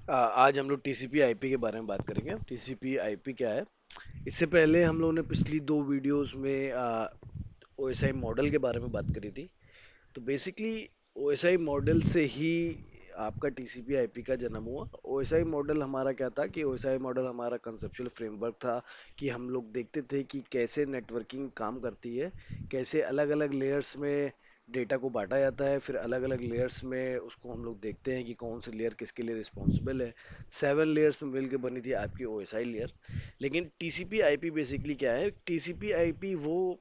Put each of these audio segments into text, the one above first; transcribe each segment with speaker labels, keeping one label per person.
Speaker 1: आज हम लोग टीसीपी आईपी के बारे में बात करेंगे। टीसीपी आईपी क्या है? इससे पहले हम लोगों ने पिछली दो वीडियोस में ओएसआई मॉडल के बारे में बात करी थी। तो बेसिकली ओएसआई मॉडल से ही आपका टीसीपी आईपी का जन्म हुआ। ओएसआई मॉडल हमारा क्या था कि ओएसआई मॉडल हमारा कंसेप्चुअल फ्रेमवर्क था कि हम लोग देखते थे कि कैसे नेटवर्किंग काम करती है, कैसे अलग अलग लेयर्स में डेटा को बांटा जाता है, फिर अलग अलग लेयर्स में उसको हम लोग देखते हैं कि कौन सी लेयर किसके लिए रिस्पॉन्सिबल है। 7 लेयर्स में मिलकर बनी थी आपकी ओएसआई लेयर। लेकिन टीसीपी आईपी बेसिकली क्या है? टीसीपी आईपी वो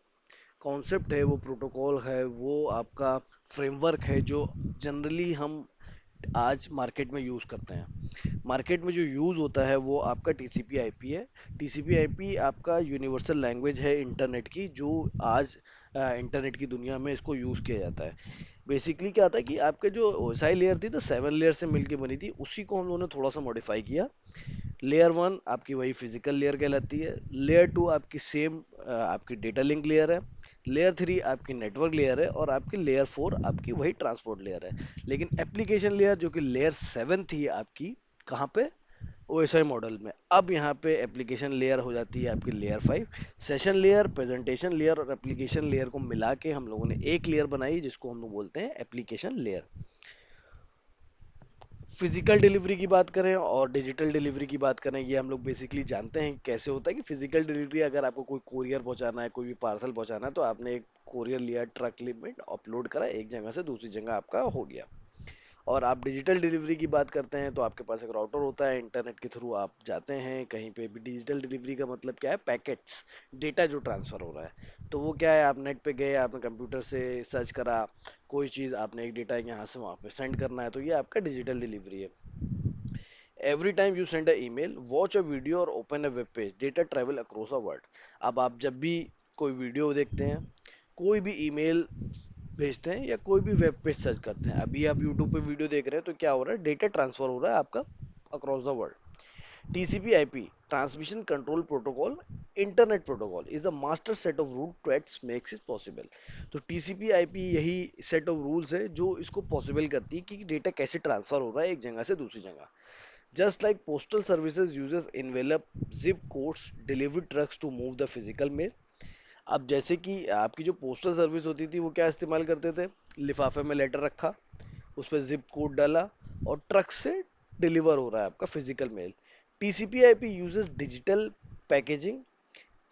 Speaker 1: कॉन्सेप्ट है, वो प्रोटोकॉल है, वो आपका फ्रेमवर्क है जो जनरली हम आज मार्केट में यूज़ करते हैं। मार्केट में जो यूज़ होता है वो आपका टीसीपी आईपी है। टीसीपी आईपी आपका यूनिवर्सल लैंग्वेज है इंटरनेट की, जो आज इंटरनेट की दुनिया में इसको यूज़ किया जाता है। बेसिकली क्या होता है कि आपके जो ओएसआई लेयर थी तो 7 लेयर से मिलके बनी थी, उसी को हम लोगों ने थोड़ा सा मॉडिफाई किया। लेयर वन आपकी वही फिजिकल लेयर कहलाती है। लेयर टू आपकी सेम आपकी डेटा लिंक लेयर है। लेयर थ्री आपकी नेटवर्क लेयर है और आपकी लेयर फोर आपकी वही ट्रांसपोर्ट लेयर है। लेकिन एप्लीकेशन लेयर जो कि लेयर सेवन थी आपकी, कहाँ पे? ओएसआई मॉडल में। अब यहाँ पे एप्लीकेशन लेयर हो जाती है आपकी layer five. Session layer, presentation layer और एप्लीकेशन लेयर को मिला के हम लोगों ने एक लेयर बनाई जिसको हम लोग बोलते हैं एप्लीकेशन लेयर। फिजिकल डिलीवरी की बात करें और डिजिटल डिलीवरी की बात करें, ये हम लोग बेसिकली जानते हैं कैसे होता है कि फिजिकल डिलीवरी अगर आपको कोई कोरियर पहुंचाना है, कोई भी पार्सल पहुंचाना है, तो आपने एक कोरियर लिया, ट्रक लिमिट अपलोड करा, एक जगह से दूसरी जगह आपका हो गया। और आप डिजिटल डिलीवरी की बात करते हैं तो आपके पास एक राउटर होता है, इंटरनेट के थ्रू आप जाते हैं कहीं पे भी। डिजिटल डिलीवरी का मतलब क्या है? पैकेट्स, डेटा जो ट्रांसफर हो रहा है। तो वो क्या है, आप नेट पे गए, आपने कंप्यूटर से सर्च करा, कोई चीज़ आपने एक डेटा यहाँ से वहाँ पे सेंड करना है, तो ये आपका डिजिटल डिलीवरी है। Every time you send a email, watch a video और open a web page, data travel across a world. अब आप जब भी कोई वीडियो देखते हैं, कोई भी ईमेल भेजते हैं या कोई भी वेब पेज सर्च करते हैं, अभी आप यूट्यूब पे वीडियो देख रहे हैं, तो क्या हो रहा है? डेटा ट्रांसफर हो रहा है आपका across the world. TCP IP, transmission control protocol, internet protocol is the master set of rule that makes it possible. तो टीसीपी आईपी यही सेट ऑफ रूल्स है जो इसको पॉसिबल करती है कि डेटा कैसे ट्रांसफर हो रहा है एक जगह से दूसरी जगह। Just like postal services uses envelope, zip codes, delivery trucks to move the physical mail। अब जैसे कि आपकी जो पोस्टल सर्विस होती थी वो क्या इस्तेमाल करते थे? लिफाफे में लेटर रखा, उस पर जिप कोड डाला और ट्रक से डिलीवर हो रहा है आपका physical mail. TCP IP uses digital packaging,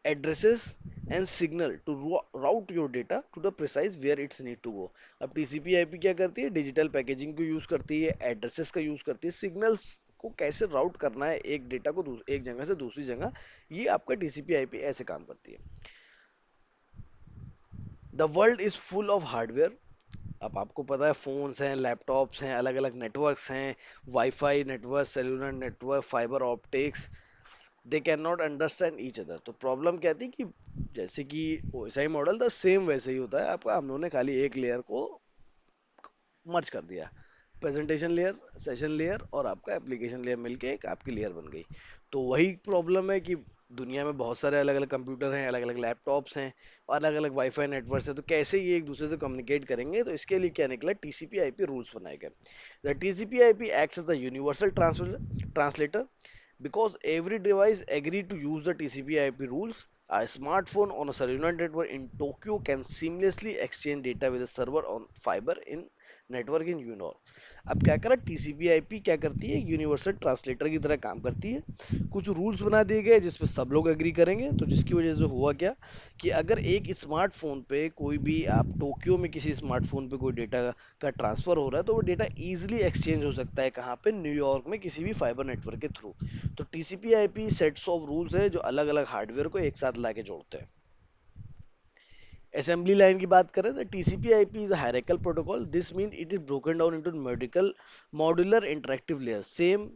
Speaker 1: addresses and signal to route your data to the precise where it's need to go. अब टीसीपी आईपी क्या करती है? डिजिटल पैकेजिंग को यूज करती है, एड्रेसेस का यूज करती है, सिग्नल्स को कैसे राउट करना है एक डेटा को एक जगह से दूसरी जगह, ये आपका टीसीपी आईपी ऐसे काम करती है। The world is full of hardware. अब आपको पता है फोन्स हैं, लैपटॉप्स हैं, अलग अलग नेटवर्क्स हैं, wifi network, cellular network, fibre optics. They can not understand each other. तो प्रॉब्लम क्या थी कि जैसे कि वैसा ही मॉडल था, सेम वैसे ही होता है आपका, हम लोगों ने खाली एक लेयर को मर्ज कर दिया। प्रेजेंटेशन लेयर, सेशन लेयर और आपका एप्लीकेशन लेयर मिलके एक आपकी लेयर बन गई। तो वही प्रॉब्लम है कि दुनिया में बहुत सारे अलग अलग कंप्यूटर हैं, अलग अलग लैपटॉप्स हैं और अलग अलग वाईफाई नेटवर्क हैं, तो कैसे ये एक दूसरे से कम्युनिकेट करेंगे? तो इसके लिए क्या निकला? टीसीपी आईपी रूल्स बनाए गए। The TCP IP acts as the universal translator because every device agree to use the TCP/IP rules. A smartphone on a cellular network in Tokyo can seamlessly exchange data with a server on fiber in network in यूनोर। अब क्या करा? TCP IP क्या करती है? Universal translator की तरह काम करती है। कुछ रूल्स बना दिए गए जिसपे सब लोग एग्री करेंगे, तो जिसकी वजह से हुआ क्या कि अगर एक स्मार्टफोन पे कोई भी, आप टोक्यो में किसी स्मार्टफोन पे कोई डेटा का ट्रांसफर हो रहा है, तो वो डेटा इजीली एक्सचेंज हो सकता है कहाँ पे? न्यूयॉर्क में किसी भी फाइबर नेटवर्क के थ्रू। तो TCP IP sets of rules है जो अलग अलग हार्डवेयर को एक साथ लाके जोड़ते हैं। असेंबली लाइन की बात करें तो TCP IP is hierarchical protocol. This mean it is broken down into medical modular interactive layer. Same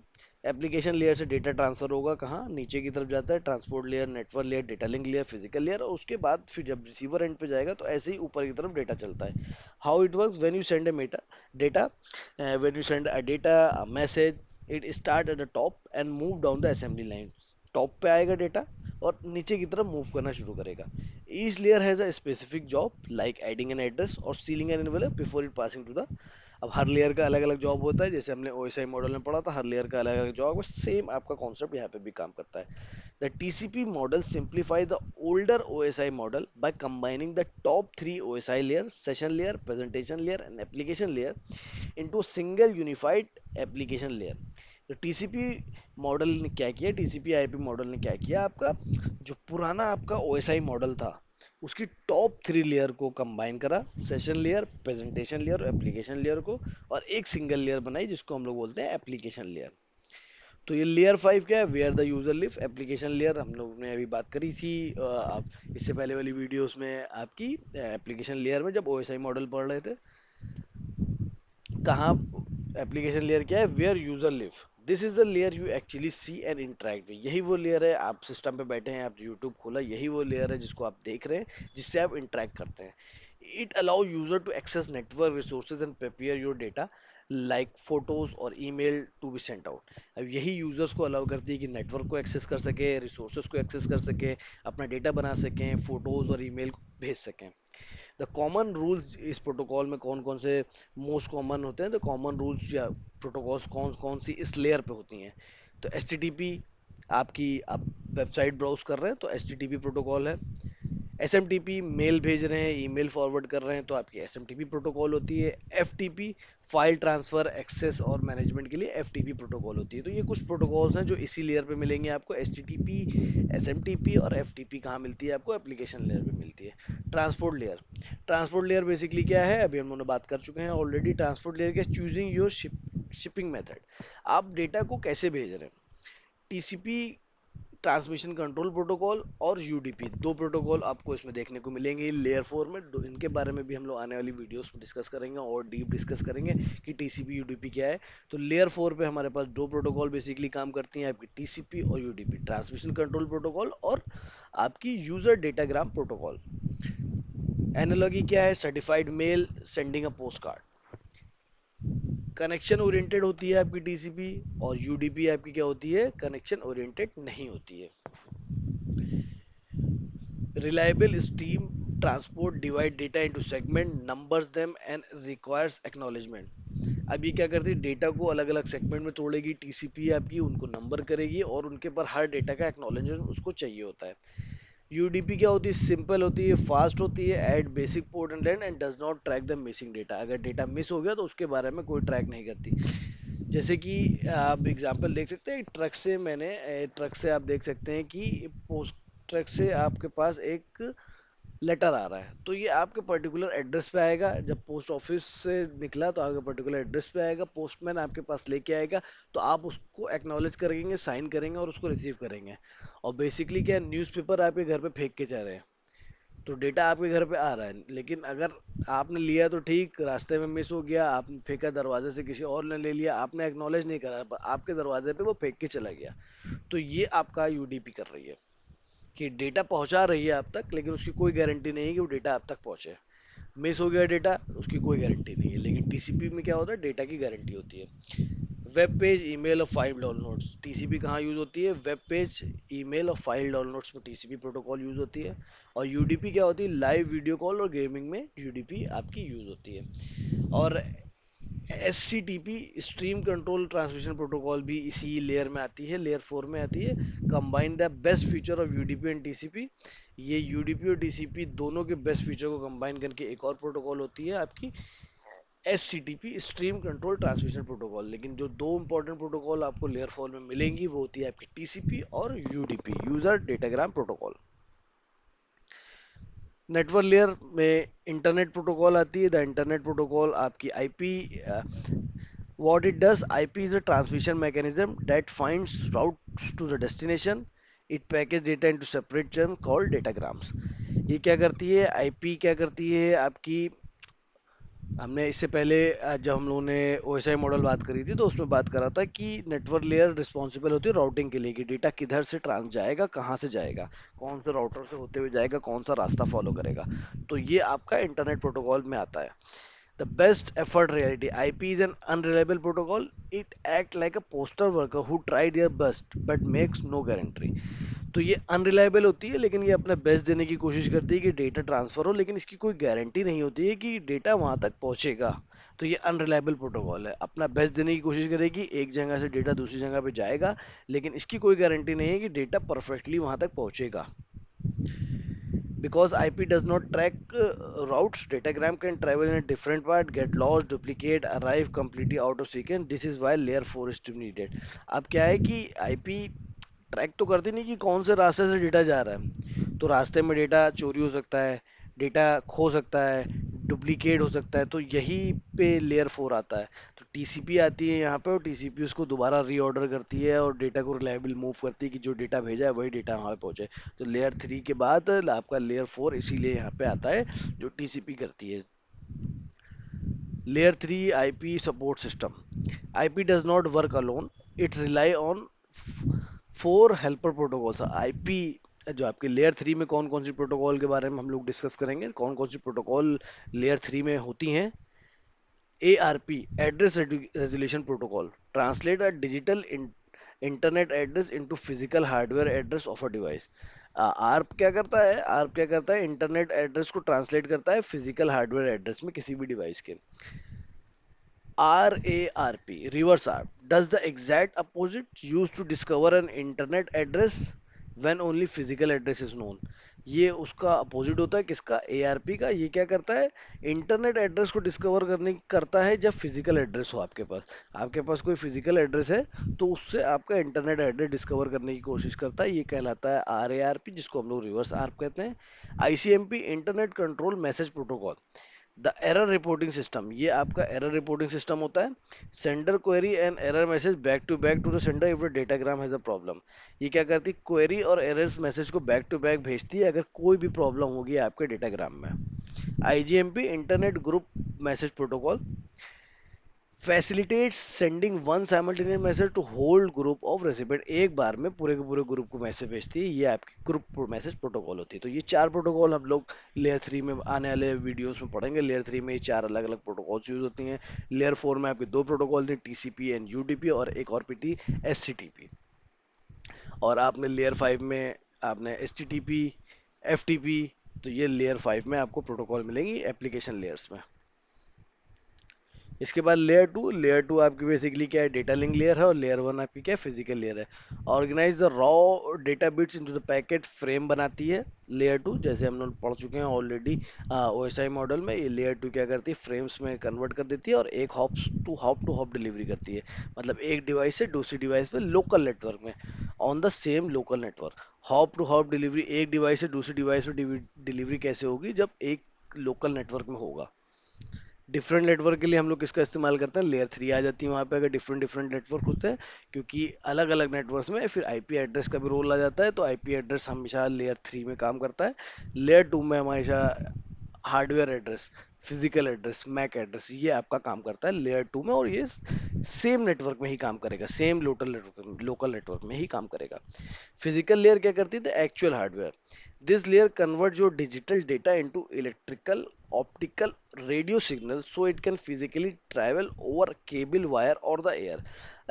Speaker 1: application layer से डेटा ट्रांसफर होगा कहाँ? नीचे की तरफ जाता है, transport layer, network layer, data link layer, physical layer, और उसके बाद फिर जब रिसीवर एंड पे जाएगा तो ऐसे ही ऊपर की तरफ डेटा चलता है। How it works? When you send a data, when you send a data, a message, it start at the top and move down the assembly line. Top पे आएगा डेटा और नीचे की तरफ मूव करना शुरू करेगा। Each layer has a specific job like adding an address or sealing an envelope before it passing to the अब हर लेयर का अलग अलग जॉब होता है, जैसे हमने ओएसआई मॉडल में पढ़ा था, हर लेयर का अलग अलग जॉब है, सेम आपका कॉन्सेप्ट यहाँ पे भी काम करता है। The TCP model simplify the older OSI model by combining the top three OSI layer, session layer, presentation layer and application layer into a single unified application layer। तो TCP model ने क्या किया, टीसीपी आईपी मॉडल ने क्या किया, आपका जो पुराना आपका ओएसआई मॉडल था उसकी टॉप थ्री लेयर को कंबाइन करा, सेशन लेयर, प्रेजेंटेशन लेयर और एप्लीकेशन लेयर को, और एक सिंगल लेयर बनाई जिसको हम लोग बोलते हैं एप्लीकेशन लेयर। तो ये लेयर 5 क्या है, where the user live. Application layer हम लोग ने अभी बात करी थी आप इससे पहले वाली वीडियोस में आपकी, एप्लीकेशन लेयर में जब ओएसआई मॉडल पढ़ रहे थे, कहाँ एप्लीकेशन लेयर क्या है, where user live. This is the layer you actually see and interact with. यही वो लेयर है, आप सिस्टम पे बैठे हैं, आप यूट्यूब खोला, यही वो लेयर है जिसको आप देख रहे हैं, जिससे आप इंटरेक्ट करते हैं। It allow user to access network resources and prepare your data like photos और email to be sent out. अब यही यूजर्स को अलाउ करती है कि नेटवर्क को एक्सेस कर सके, रिसोर्सेज को एक्सेस कर सके, अपना डेटा बना सकें, फोटोज और ईमेल भेज सकें। द कॉमन रूल्स इस प्रोटोकॉल में कौन कौन से मोस्ट कॉमन होते हैं, तो कॉमन रूल्स या प्रोटोकॉल्स कौन कौन सी इस लेयर पे होती हैं। तो एच टी टी पी, आपकी आप वेबसाइट ब्राउज कर रहे हैं तो H T T P protocol है। S M T P, mail भेज रहे हैं, ईमेल फॉरवर्ड कर रहे हैं तो आपकी S M T P protocol होती है। F T P, file transfer, access और मैनेजमेंट के लिए एफ टी पी प्रोटोकॉल होती है। तो ये कुछ प्रोटोकॉल्स हैं जो इसी लेयर पे मिलेंगे आपको, H T T P, S M T P और एफ टी पी कहाँ मिलती है आपको, एप्लीकेशन लेयर पे मिलती है। Transport layer, transport layer basically क्या है, अभी हम लोग बात कर चुके हैं ऑलरेडी। ट्रांसपोर्ट लेयर के चूजिंग योर शिपिंग मेथड, आप डेटा को कैसे भेज रहे हैं। टीसीपी, ट्रांसमिशन कंट्रोल प्रोटोकॉल, और यूडीपी, दो प्रोटोकॉल आपको इसमें देखने को मिलेंगे लेयर 4 में। इनके बारे में भी हम लोग आने वाली वीडियोस में डिस्कस करेंगे और डीप डिस्कस करेंगे कि टीसीपी यूडीपी क्या है। तो लेयर 4 पे हमारे पास दो प्रोटोकॉल बेसिकली काम करती हैं, आपकी टीसीपी और यूडीपी, ट्रांसमिशन कंट्रोल प्रोटोकॉल और आपकी यूजर डेटाग्राम प्रोटोकॉल। एनालॉगी क्या है, certified mail, sending a post card. Connection oriented होती है आपकी टीसीपी, और यूडीपी आपकी क्या होती है, कनेक्शन ओरिएंटेड नहीं होती है। Reliable stream transport divide data into segment, numbers them and requires acknowledgement। अब ये क्या करती है, डेटा को अलग अलग सेगमेंट में तोड़ेगी, टीसीपी आपकी उनको नंबर करेगी और उनके पर हर डेटा का एक्नॉलेजमेंट उसको चाहिए होता है। यूडीपी क्या होती है, सिंपल होती है, फास्ट होती है, at basic port and land and does not track the missing data. अगर डेटा मिस हो गया तो उसके बारे में कोई ट्रैक नहीं करती। जैसे कि आप एग्जांपल देख सकते हैं, ट्रक से ट्रक से आप देख सकते हैं कि पोस्ट ट्रक से आपके पास एक लेटर आ रहा है, तो ये आपके पर्टिकुलर एड्रेस पे आएगा। जब पोस्ट ऑफिस से निकला तो आपके पर्टिकुलर एड्रेस पे आएगा, पोस्टमैन आपके पास लेके आएगा, तो आप उसको एक्नॉलेज करेंगे, साइन करेंगे और उसको रिसीव करेंगे। और बेसिकली क्या, न्यूज़पेपर आपके घर पे फेंक के जा रहे हैं, तो डेटा आपके घर पे आ रहा है, लेकिन अगर आपने लिया तो ठीक, रास्ते में मिस हो गया, आपने फेंका दरवाजे से, किसी और ने ले लिया, आपने एक्नॉलेज नहीं करा, आपके दरवाजे पे वो फेंक के चला गया। तो ये आपका यूडीपी कर रही है कि डेटा पहुंचा रही है आप तक, लेकिन उसकी कोई गारंटी नहीं है कि वो डेटा आप तक पहुंचे। मिस हो गया डेटा, उसकी कोई गारंटी नहीं है, लेकिन टीसीपी में क्या होता है, डेटा की गारंटी होती है। वेब पेज, ईमेल और फाइल डाउनलोड्स, टीसीपी कहाँ यूज होती है, वेब पेज, ईमेल और फाइल डाउनलोड्स में टीसीपी प्रोटोकॉल यूज होती है। और यूडीपी क्या होती है, लाइव वीडियो कॉल और गेमिंग में यूडीपी आपकी यूज होती है। और S C T P, stream control transmission protocol, भी इसी लेयर में आती है, लेयर 4 में आती है। Combine the best feature of UDP and TCP, ये यूडीपी और टीसीपी दोनों के बेस्ट फीचर को कंबाइन करके एक और प्रोटोकॉल होती है आपकी S C T P, stream control transmission protocol. लेकिन जो दो इंपॉर्टेंट प्रोटोकॉल आपको लेयर 4 में मिलेंगी वो होती है आपकी टीसीपी और UDP, user datagram protocol. Network layer में इंटरनेट प्रोटोकॉल आती है। द इंटरनेट प्रोटोकॉल आपकी IP, what it does, IP is a transmission mechanism that finds routes to the destination. It packages data into separate chunks called datagrams। ये क्या करती है, IP क्या करती है आपकी, हमने इससे पहले जब हम लोगों ने ओएसआई मॉडल बात करी थी तो उसमें बात करा था कि नेटवर्क लेयर रिस्पॉन्सिबल होती है राउटिंग के लिए, कि डेटा किधर से ट्रांस जाएगा, कहाँ से जाएगा, कौन से राउटर से होते हुए जाएगा, कौन सा रास्ता फॉलो करेगा। तो ये आपका इंटरनेट प्रोटोकॉल में आता है। The best effort reality. IP is an unreliable protocol. It acts like a postal worker who tried their best but makes no guarantee। तो ये अनरिलायबल होती है, लेकिन ये अपना बेस्ट देने की कोशिश करती है कि डेटा ट्रांसफर हो, लेकिन इसकी कोई गारंटी नहीं होती है कि डेटा वहां तक पहुंचेगा। तो ये अनरिलायबल प्रोटोकॉल है, अपना बेस्ट देने की कोशिश करेगी, एक जगह से डेटा दूसरी जगह पे जाएगा, लेकिन इसकी कोई गारंटी नहीं है कि डेटा परफेक्टली वहां तक पहुंचेगा। Because IP does not track routes, datagram can travel in a different path, get lost, duplicate, arrive completely out of sequence. This is why layer 4 is still needed. अब क्या है कि IP ट्रैक तो करती नहीं कि कौन से रास्ते से डेटा जा रहा है, तो रास्ते में डेटा चोरी हो सकता है, डेटा खो सकता है, डुप्लीकेट हो सकता है, तो यही पे लेयर 4 आता है। तो टीसीपी आती है यहाँ पे, और टीसीपी उसको दोबारा रीऑर्डर करती है और डेटा को रिलायबल मूव करती है कि जो डेटा भेजा है वही डेटा वहाँ पे पहुंचे। तो लेयर 3 के बाद आपका लेयर 4 इसीलिए यहाँ पे आता है, जो टीसीपी करती है। Layer 3 IP support system. IP does not work alone, it's rely on four helper protocols. IP जो आपके लेयर 3 में कौन कौन सी प्रोटोकॉल के बारे में हम लोग डिस्कस करेंगे, कौन कौन सी प्रोटोकॉल लेयर 3 में होती हैं। ARP, address resolution protocol, translate a digital internet address into physical hardware address of a device. ARP क्या करता है, आर्प क्या करता है, इंटरनेट एड्रेस को ट्रांसलेट करता है फिजिकल हार्डवेयर एड्रेस में किसी भी डिवाइस के। RARP, reverse ARP, does the exact opposite, used to discover an internet address when only physical address is known। ये उसका अपोजिट होता है किसका, ARP का। ये क्या करता है, इंटरनेट एड्रेस को डिस्कवर करने करता है जब फिजिकल एड्रेस हो आपके पास। आपके पास कोई फिजिकल एड्रेस है तो उससे आपका इंटरनेट एड्रेस डिस्कवर करने की कोशिश करता है, ये कहलाता है RARP, जिसको हम लोग रिवर्स आर्प कहते हैं। ICMP, internet control message protocol. The error reporting system, ये आपका एरर रिपोर्टिंग सिस्टम होता है। Sender query and error message back to the sender if the datagram has a problem. ये क्या करती है, क्वेरी और एरर मैसेज को बैक टू बैक भेजती है अगर कोई भी प्रॉब्लम होगी आपके डेटाग्राम में। IGMP, internet group message protocol, facilitates sending one simultaneous message to whole group of recipient. एक बार में पूरे के पूरे ग्रुप को मैसेज भेजती है, ये आपकी ग्रुप मैसेज प्रोटोकॉल होती है। तो ये चार प्रोटोकॉल हम लोग लेयर 3 में आने वाले वीडियोस में पढ़ेंगे। लेयर 3 में ये चार अलग अलग प्रोटोकॉल्स यूज होती हैं। लेयर 4 में आपके दो प्रोटोकॉल थे, TCP एंड UDP, और एक और पीटी SCTP। और आपने लेयर 5 में आपने HTTP, FTP, तो ये लेयर 5 में आपको प्रोटोकॉल मिलेंगी एप्लीकेशन लेयर्स में। इसके बाद लेयर टू आपकी बेसिकली क्या है, डेटा लिंक लेयर है, और लेयर 1 आपकी क्या है, फिजिकल लेयर है। Organise the raw data bits into the packet frame बनाती है लेयर 2, जैसे हम लोग पढ़ चुके हैं ऑलरेडी OSI मॉडल में। ये लेयर 2 क्या करती है, फ्रेम्स में कन्वर्ट कर देती है और एक हॉप टू हॉप डिलीवरी करती है। मतलब एक डिवाइस से दूसरी डिवाइस पे लोकल नेटवर्क में, on the same local network. Hop to hop delivery, एक डिवाइस से दूसरी डिवाइस पे डिलीवरी कैसे होगी, जब एक लोकल नेटवर्क में होगा। डिफरेंट नेटवर्क के लिए हम लोग किसका इस्तेमाल करते हैं, लेयर 3 आ जाती है वहाँ पे, अगर डिफरेंट डिफरेंट नेटवर्क होते हैं, क्योंकि अलग अलग नेटवर्क्स में फिर आईपी एड्रेस का भी रोल आ जाता है। तो आईपी एड्रेस हमेशा लेयर 3 में काम करता है। लेयर 2 में हमेशा hardware address, physical address, MAC address, ये आपका काम करता है लेयर 2 में, और ये सेम नेटवर्क में ही काम करेगा, सेम लोकल नेटवर्क में ही काम करेगा। फिजिकल लेयर क्या करती है, the actual hardware. This layer convert your digital data into electrical, optical, radio signal so it can physically travel over cable, wire और द एयर।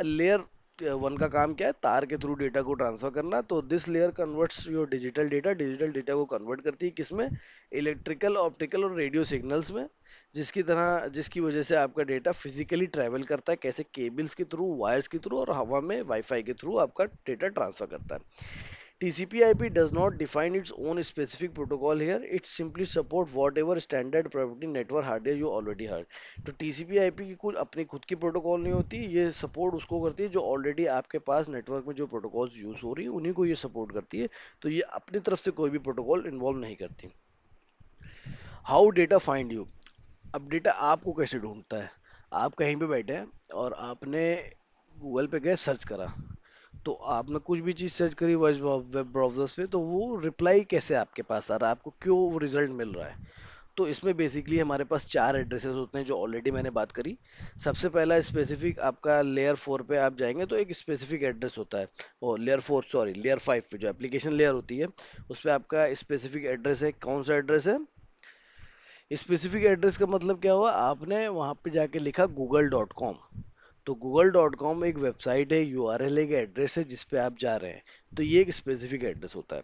Speaker 1: लेयर 1 का काम क्या है, तार के थ्रू डेटा को ट्रांसफर करना। तो this layer converts your digital data को कन्वर्ट करती है किसमें, इलेक्ट्रिकल, ऑप्टिकल और रेडियो सिग्नल्स में, जिसकी वजह से आपका डेटा फिजिकली ट्रैवल करता है, कैसे, केबल्स के थ्रू, वायर्स के थ्रू, और हवा में वाईफाई के थ्रू आपका डेटा ट्रांसफर करता है। TCP/IP does not define its own specific protocol here. It simply support whatever standard proprietary network hardware you already heard. तो TCP/IP की कुछ अपनी खुद की प्रोटोकॉल नहीं होती, ये सपोर्ट उसको करती है जो ऑलरेडी आपके पास नेटवर्क में जो प्रोटोकॉल्स यूज हो रही है उन्हीं को ये सपोर्ट करती है। तो ये अपनी तरफ से कोई भी प्रोटोकॉल इन्वॉल्व नहीं करती। How data find you. अब डेटा आपको कैसे ढूंढता है, आप कहीं पे बैठे हैं और आपने गूगल पे गए, सर्च करा, तो आपने कुछ भी चीज सर्च करी वेब ब्राउजर्स पे, तो वो रिप्लाई कैसे आपके पास आ रहा है, आपको क्यों वो रिजल्ट मिल रहा है। तो इसमें बेसिकली हमारे पास चार एड्रेसेस होते हैं जो ऑलरेडी मैंने बात करी। सबसे पहला स्पेसिफिक, आपका लेयर 4 पे आप जाएंगे तो एक स्पेसिफिक एड्रेस होता है। और लेयर 5 पे जो एप्लीकेशन लेयर होती है, उस पे आपका स्पेसिफिक एड्रेस है। कौन सा एड्रेस है, स्पेसिफिक एड्रेस का मतलब क्या हुआ, आपने वहां पे जाके लिखा google.com, तो google.com एक वेबसाइट है, URL है, एक एड्रेस है जिस पे आप जा रहे हैं, तो ये एक स्पेसिफिक एड्रेस होता है।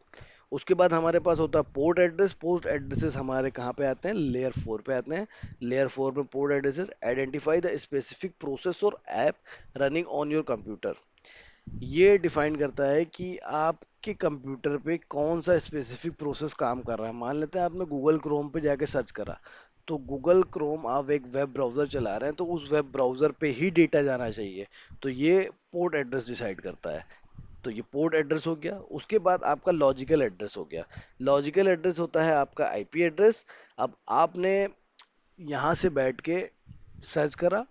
Speaker 1: उसके बाद हमारे पास होता है पोर्ट एड्रेस। पोर्ट एड्रेसेस हमारे कहाँ पे आते हैं, लेयर 4 पे आते हैं। लेयर 4 में port addresses identify the specific process और app running on your computer. ये डिफाइन करता है कि आपके कंप्यूटर पे कौन सा स्पेसिफिक प्रोसेस काम कर रहा है। मान लेते हैं आपने गूगल क्रोम पे जाके सर्च करा, तो गूगल क्रोम आप एक वेब ब्राउज़र चला रहे हैं, तो उस वेब ब्राउज़र पे ही डेटा जाना चाहिए। तो ये पोर्ट एड्रेस डिसाइड करता है। तो ये पोर्ट एड्रेस हो गया। उसके बाद आपका लॉजिकल एड्रेस हो गया। लॉजिकल एड्रेस होता है आपका आईपी एड्रेस। अब आपने यहाँ से बैठ के सर्च करा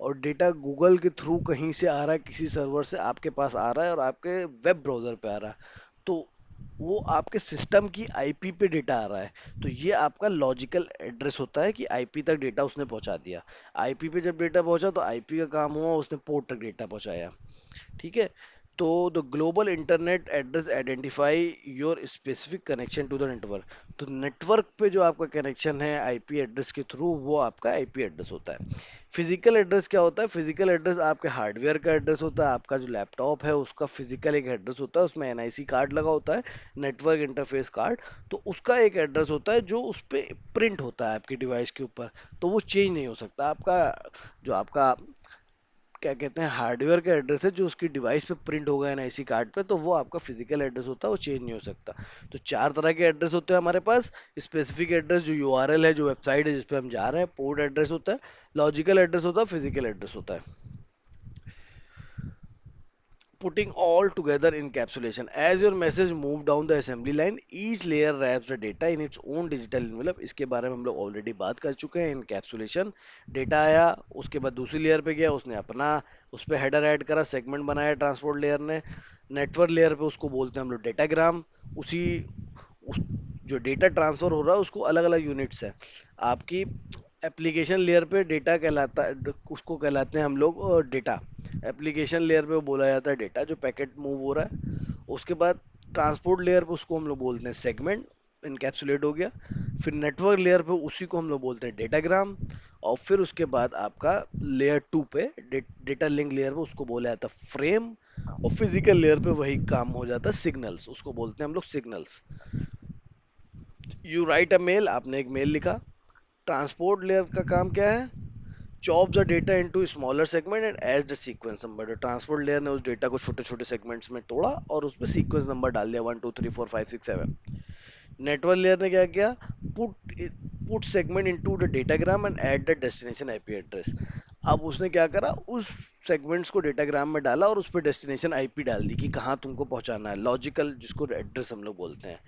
Speaker 1: और डेटा गूगल के थ्रू कहीं से आ रहा है, किसी सर्वर से आपके पास आ रहा है और आपके वेब ब्राउज़र पे आ रहा है, तो वो आपके सिस्टम की आईपी पे डेटा आ रहा है। तो ये आपका लॉजिकल एड्रेस होता है कि आईपी तक डेटा उसने पहुंचा दिया। आईपी पे जब डेटा पहुंचा तो आईपी का काम हुआ, उसने पोर्ट तक डेटा पहुंचाया। ठीक है। तो the global internet address identify your specific connection to the network. तो नेटवर्क पे जो आपका कनेक्शन है आईपी एड्रेस के थ्रू, वो आपका आईपी एड्रेस होता है। फिजिकल एड्रेस क्या होता है? फिजिकल एड्रेस आपके हार्डवेयर का एड्रेस होता है। आपका जो लैपटॉप है उसका फिजिकल एक एड्रेस होता है, उसमें एनआईसी कार्ड लगा होता है, नेटवर्क इंटरफेस कार्ड। तो उसका एक एड्रेस होता है जो उस पे प्रिंट होता है आपके डिवाइस के ऊपर। तो वो चेंज नहीं हो सकता। आपका जो आपका क्या कहते हैं, हार्डवेयर का एड्रेस है जो उसकी डिवाइस पे प्रिंट होगा एनआईसी कार्ड पे, तो वो आपका फिजिकल एड्रेस होता है, वो चेंज नहीं हो सकता। तो चार तरह के एड्रेस होते हैं हमारे पास। स्पेसिफिक एड्रेस जो यूआरएल है, जो वेबसाइट है जिस पे हम जा रहे हैं। पोर्ट एड्रेस होता है। लॉजिकल एड्रेस होता है। फिजिकल एड्रेस होता है। putting all together encapsulation. As your message move down the assembly line, each layer wraps the data in its own digital envelope. इसके बारे में हम लोग ऑलरेडी बात कर चुके हैं। इनकैप्सुलेशन, डेटा आया, उसके बाद दूसरी लेयर पे गया, उसने अपना उस पर हेडर ऐड करा, सेगमेंट बनाया ट्रांसपोर्ट लेयर ने। नेटवर्क लेयर पे उसको बोलते हैं हम लोग डेटाग्राम। उसी उस जो डेटा ट्रांसफर हो रहा है उसको अलग अलग यूनिट्स है आपकी। एप्लीकेशन लेयर पे डेटा कहलाता है, उसको कहलाते हैं हम लोग डेटा। एप्लीकेशन लेयर पे वो बोला जाता है डेटा, जो पैकेट मूव हो रहा है। उसके बाद ट्रांसपोर्ट लेयर पे उसको हम लोग बोलते हैं सेगमेंट, इनकैप्सुलेट हो गया। फिर नेटवर्क लेयर पे उसी को हम लोग बोलते हैं डेटाग्राम। और फिर उसके बाद आपका लेयर 2 पे डेटा लिंक लेयर पे उसको बोला जाता है फ्रेम। और फिजिकल लेयर पे वही काम हो जाता है सिग्नल्स, उसको बोलते हैं हम लोग signals. You write a mail, आपने एक मेल लिखा। ट्रांसपोर्ट लेयर का काम क्या है? Chop the data into smaller segment and add the sequence number. तो ट्रांसपोर्ट लेयर ने उस डेटा को छोटे छोटे सेगमेंट्स में तोड़ा और उसमें सीक्वेंस नंबर डाल दिया, 1 2 3 4 5 6 7। नेटवर्क लेयर ने क्या किया? Put put segment into the datagram and add the destination IP address. अब उसने क्या करा, उस सेगमेंट्स को डेटाग्राम में डाला और उस पर डेस्टिनेशन आईपी डाल दी कि कहाँ तुमको पहुंचाना है, लॉजिकल जिसको एड्रेस हम लोग बोलते हैं।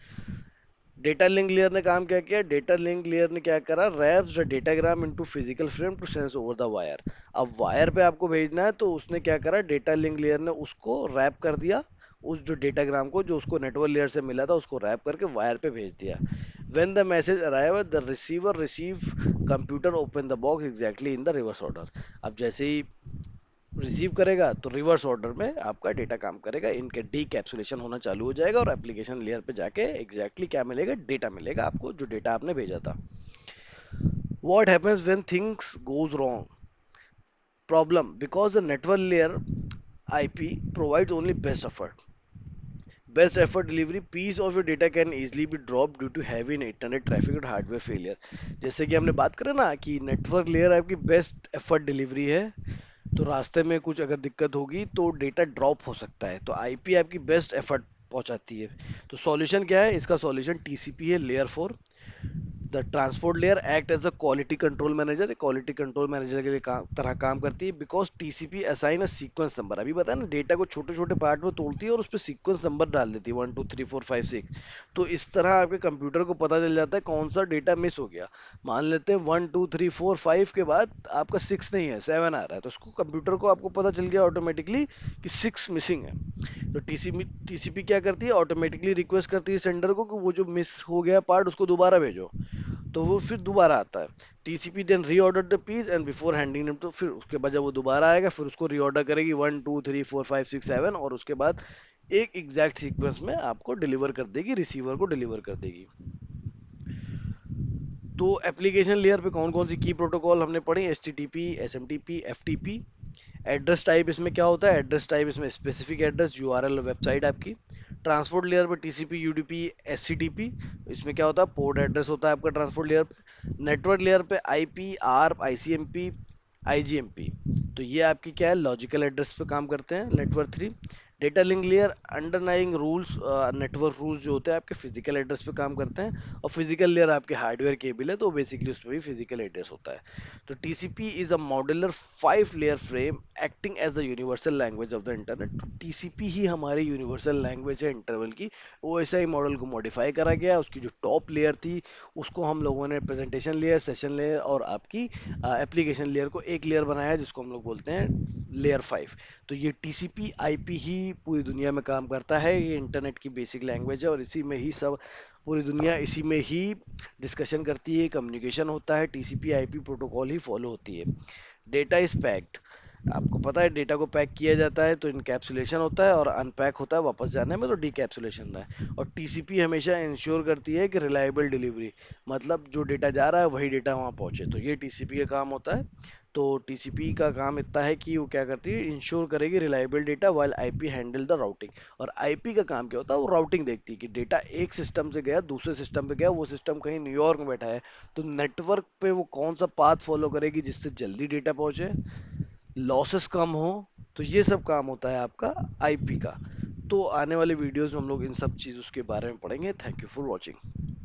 Speaker 1: डेटा लिंक लेयर ने काम क्या किया? डेटा लिंक लेयर ने क्या करा? Wraps the datagram into physical frame to sends over the wire. अब वायर पे आपको भेजना है तो उसने क्या करा? डेटा लिंक लेयर ने उसको रैप कर दिया, उस जो डेटाग्राम को जो उसको नेटवर्क लेयर से मिला था उसको रैप करके वायर पे भेज दिया। When the message arrive, the receiver receive computer open the box exactly in the reverse order. अब जैसे ही रिसीव करेगा तो रिवर्स ऑर्डर में आपका डेटा काम करेगा, इनके डी कैप्सुलेशन होना चालू हो जाएगा और एप्लीकेशन लेयर पे जाके एग्जैक्टली क्या मिलेगा? डेटा मिलेगा आपको, जो डेटा आपने भेजा था। What happens when things goes wrong? Problem, because the network layer IP provides only best effort. Best effort delivery, piece of your data can easily be drop due to heavy internet traffic और hardware failure. जैसे कि हमने बात करा ना कि network layer आपकी best effort delivery है, तो रास्ते में कुछ अगर दिक्कत होगी तो डेटा ड्रॉप हो सकता है, तो आईपी आपकी बेस्ट एफर्ट पहुंचाती है। तो सॉल्यूशन क्या है इसका? सॉल्यूशन टीसीपी है, layer 4। The transport layer act as a quality control manager, quality control manager के लिए तरह काम करती है। Because TCP assign a sequence number, अभी बताया ना, डेटा को छोटे छोटे पार्ट में तोड़ती है और उस पर सीक्वेंस नंबर डाल देती है, 1 2 3 4 5 6। तो इस तरह आपके कंप्यूटर को पता चल जाता है कौन सा डेटा मिस हो गया। मान लेते हैं 1 2 3 4 5 के बाद आपका 6 नहीं है, 7 आ रहा है, तो उसको कंप्यूटर को आपको पता चल गया ऑटोमेटिकली कि 6 मिसिंग है। तो टीसीपी टीसीपी क्या करती है? ऑटोमेटिकली रिक्वेस्ट करती है सेंडर को कि वो जो मिस हो गया पार्ट उसको दोबारा भेजो। तो वो फिर दोबारा आता है। TCP then reorder the piece and before handing them, तो फिर उसके बाद जब वो दोबारा आएगा फिर उसको रीऑर्डर करेगी 1 2 3 4 5 6 7, और उसके बाद एक एग्जैक्ट सीक्वेंस में आपको डिलीवर कर देगी, रिसीवर को डिलीवर कर देगी। तो एप्लीकेशन लेयर पे कौन कौन सी की प्रोटोकॉल हमने पढ़ी? H T T P, S M T P, F T P. Address type इसमें क्या होता है? एड्रेस टाइप इसमें स्पेसिफिक एड्रेस, यूआरएल वेबसाइट आपकी। ट्रांसपोर्ट लेयर पे टीसीपी, यूडीपी, एससीटीपी, इसमें क्या होता है, पोर्ट एड्रेस होता है आपका ट्रांसपोर्ट लेयर पे। नेटवर्क लेयर पे आईपी, आरप, आईसीएमपी, आईजीएमपी, तो ये आपकी क्या है, लॉजिकल एड्रेस पे काम करते हैं। Network three, data link layer, underlying rules, network rules जो होते हैं आपके फिजिकल एड्रेस पे काम करते हैं। और फिजिकल लेयर आपके हार्डवेयर केबल है, तो बेसिकली उसमें भी फिजिकल एड्रेस होता है। तो TCP is a modular 5 layer frame acting as the universal language of the internet. तो टीसीपी ही हमारी यूनिवर्सल लैंग्वेज है इंटरवल की। ओएसआई मॉडल को मॉडिफाई करा गया, उसकी जो टॉप लेयर थी उसको हम लोगों ने प्रेजेंटेशन लेयर, सेशन लेयर और आपकी एप्लीकेशन लेयर को एक लेयर बनाया, जिसको हम लोग बोलते हैं लेयर 5। तो ये टीसीपी आईपी ही पूरी दुनिया में काम करता है, ये इंटरनेट की बेसिक लैंग्वेज है, और इसी में ही सब, पूरी दुनिया इसी में ही डिस्कशन करती है, कम्युनिकेशन होता है, टीसीपी आईपी प्रोटोकॉल ही फॉलो होती है। डेटा इज पैक्ड, आपको पता है डेटा को पैक किया जाता है तो इनकैप्सुलेशन होता है, और अनपैक होता है वापस जाने में तो डीकैप्सुलेशन होता है। और टीसीपी हमेशा इंश्योर करती है कि रिलायबल डिलीवरी, मतलब जो डेटा जा रहा है वही डेटा वहाँ पहुंचे, तो ये टीसीपी का काम होता है। तो टीसीपी का काम इतना है कि वो क्या करती है, इंश्योर करेगी reliable data, while IP handle the routing. और आईपी का काम क्या होता है, वो राउटिंग देखती है कि डेटा एक सिस्टम से गया दूसरे सिस्टम पे गया, वो सिस्टम कहीं न्यूयॉर्क में बैठा है, तो नेटवर्क पे वो कौन सा पाथ फॉलो करेगी जिससे जल्दी डेटा पहुंचे, लॉसेस कम हो। तो ये सब काम होता है आपका आईपी का। तो आने वाले वीडियोस में हम लोग इन सब चीज़ों के बारे में पढ़ेंगे। Thank you for watching.